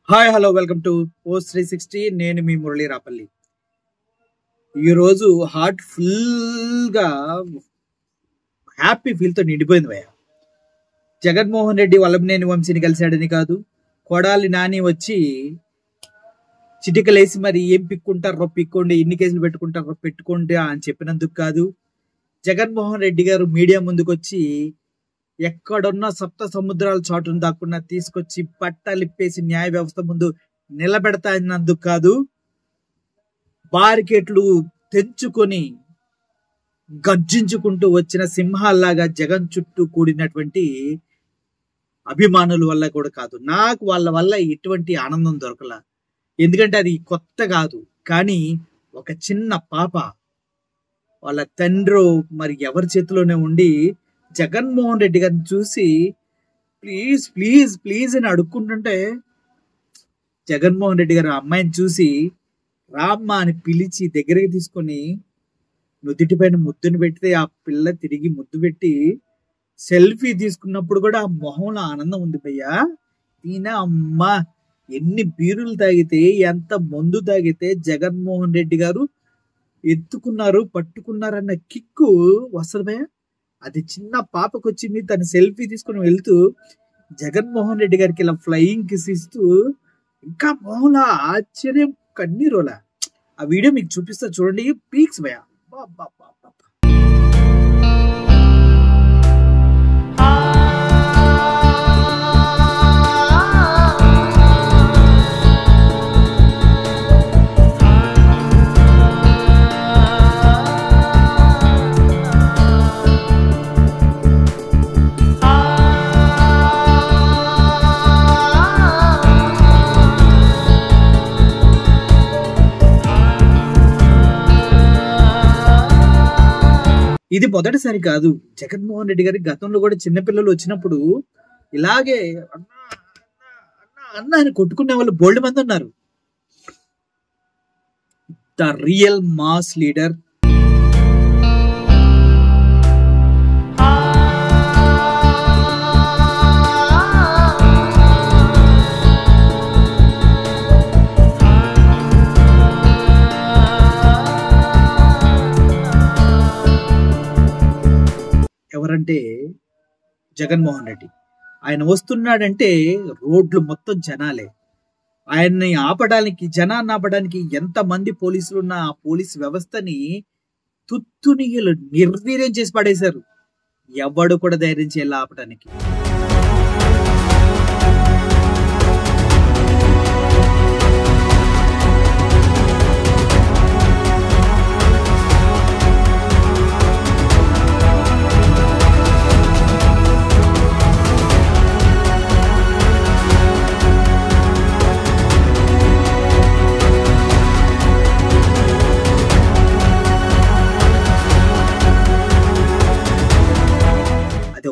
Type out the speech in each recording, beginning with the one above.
Hi hello welcome to post 360. నేను మీ మురళీ రాపల్లి. ఈరోజు heart ఫుల్గా హ్యాపీ ఫీల్తో నిండిపోయింది భయ్య. జగన్మోహన్ రెడ్డి వల్లభనేని వంశీని కలిశాడని కాదు, కొడాలి నాని వచ్చి చిటికలేసి మరి ఏం పిక్కుంటారో పిక్కోండి, ఎన్ని కేసులు పెట్టుకుంటారో పెట్టుకోండి అని చెప్పినందుకు కాదు, జగన్మోహన్ రెడ్డి గారు మీడియా ముందుకు వచ్చి ఎక్కడున్న సప్త సముద్రాల చాటును దాక్కున్నా తీసుకొచ్చి పట్టాలిప్పేసి న్యాయ వ్యవస్థ ముందు నిలబెడతానందుకు కాదు, బారికేట్లు తెంచుకొని గర్జించుకుంటూ వచ్చిన సింహాల్లాగా జగన్ చుట్టూ కూడినటువంటి అభిమానుల వల్ల కూడా కాదు. నాకు వాళ్ళ వల్ల ఎటువంటి ఆనందం దొరకల. ఎందుకంటే అది కొత్త కాదు, కానీ ఒక చిన్న పాప వాళ్ళ తండ్రి మరి ఎవరి చేతిలోనే ఉండి జగన్మోహన్ రెడ్డి గారిని చూసి ప్లీజ్ ప్లీజ్ ప్లీజ్ అని అడుక్కుంటుంటే, జగన్మోహన్ రెడ్డి గారు అమ్మాయిని చూసి రామ్మ అని పిలిచి దగ్గరికి తీసుకొని నుదుటిపైన ముద్దును పెడితే ఆ పిల్ల తిరిగి ముద్దు పెట్టి సెల్ఫీ తీసుకున్నప్పుడు కూడా ఆ మొహంలో ఆనందం ఉంది భయ్యా. ఈయన అమ్మ ఎన్ని బీరులు తాగితే, ఎంత మందు తాగితే జగన్మోహన్ రెడ్డి గారు ఎత్తుకున్నారు పట్టుకున్నారన్న కిక్కు వస్తుంది భయ్యా. అది చిన్న పాపకు వచ్చింది. తను సెల్ఫీ తీసుకుని వెళ్తూ జగన్మోహన్ రెడ్డి గారికి ఇలా ఫ్లయింగ్ కిస్ ఇస్తూ ఇంకా మొహంలో ఆశ్చర్యం కన్నీరోలా. ఆ వీడియో మీకు చూపిస్తా చూడండి. పీక్స్ భయ్యా. ఇది మొదటిసారి కాదు. జగన్మోహన్ రెడ్డి గారి గతంలో కూడా చిన్నపిల్లలు వచ్చినప్పుడు ఇలాగే అన్న అన్న అన్న అని కొట్టుకునే వాళ్ళు బోల్డ్ మంది ఉన్నారు. ద రియల్ మాస్ లీడర్ ఎవరంటే జగన్మోహన్ రెడ్డి. ఆయన వస్తున్నాడంటే రోడ్లు మొత్తం జనాలే. ఆయన్ని ఆపడానికి, జనాన్ని ఆపడానికి ఎంతమంది పోలీసులు ఉన్న ఆ పోలీస్ వ్యవస్థని తుత్తునియలు నిర్వీర్యం చేసి పడేశారు. ఎవడు కూడా ధైర్యం చేయాలి ఆపడానికి.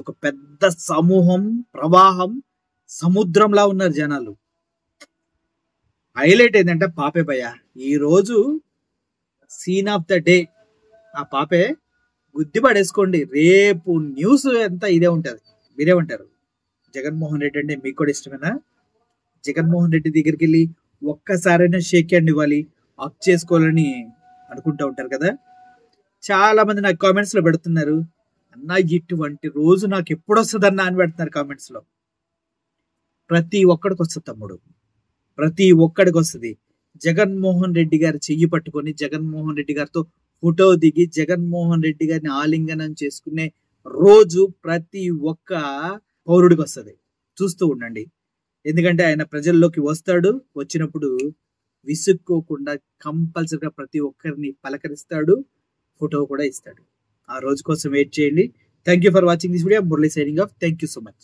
ఒక పెద్ద సమూహం, ప్రవాహం, సముద్రంలా ఉన్నారు జనాలు. హైలైట్ ఏంటంటే పాపే భయ్య. ఈ రోజు సీన్ ఆఫ్ ద డే ఆ పాపే. గుద్ది పడేసుకోండి. రేపు న్యూస్ ఎంత ఇదే ఉంటది. మీరేమంటారు? జగన్మోహన్ రెడ్డి అంటే మీకు కూడా ఇష్టమేనా? జగన్మోహన్ రెడ్డి దగ్గరికి వెళ్ళి ఒక్కసారైనా షేక్ హ్యాండ్ ఇవ్వాలి, అప్ చేసుకోవాలని అనుకుంటూ ఉంటారు కదా. చాలా మంది నాకు కామెంట్స్ లో పెడుతున్నారు, అన్న ఇటువంటి రోజు నాకు ఎప్పుడు వస్తుంది అన్న అని పెడుతున్నారు కామెంట్స్ లో. ప్రతి ఒక్కడికి వస్తుంది తమ్ముడు, ప్రతి ఒక్కడికి వస్తుంది. జగన్మోహన్ రెడ్డి గారి చెయ్యి పట్టుకొని జగన్మోహన్ రెడ్డి గారితో ఫోటో దిగి జగన్మోహన్ రెడ్డి గారిని ఆలింగనం చేసుకునే రోజు ప్రతి ఒక్క పౌరుడికి వస్తుంది. చూస్తూ ఉండండి. ఎందుకంటే ఆయన ప్రజల్లోకి వస్తాడు. వచ్చినప్పుడు విసుక్కోకుండా కంపల్సరిగా ప్రతి ఒక్కరిని పలకరిస్తాడు, ఫోటో కూడా ఇస్తాడు. ఆ రోజు కోసం వెయిట్ చేయండి. Thank you for watching this video. Murali signing off. Thank you so much.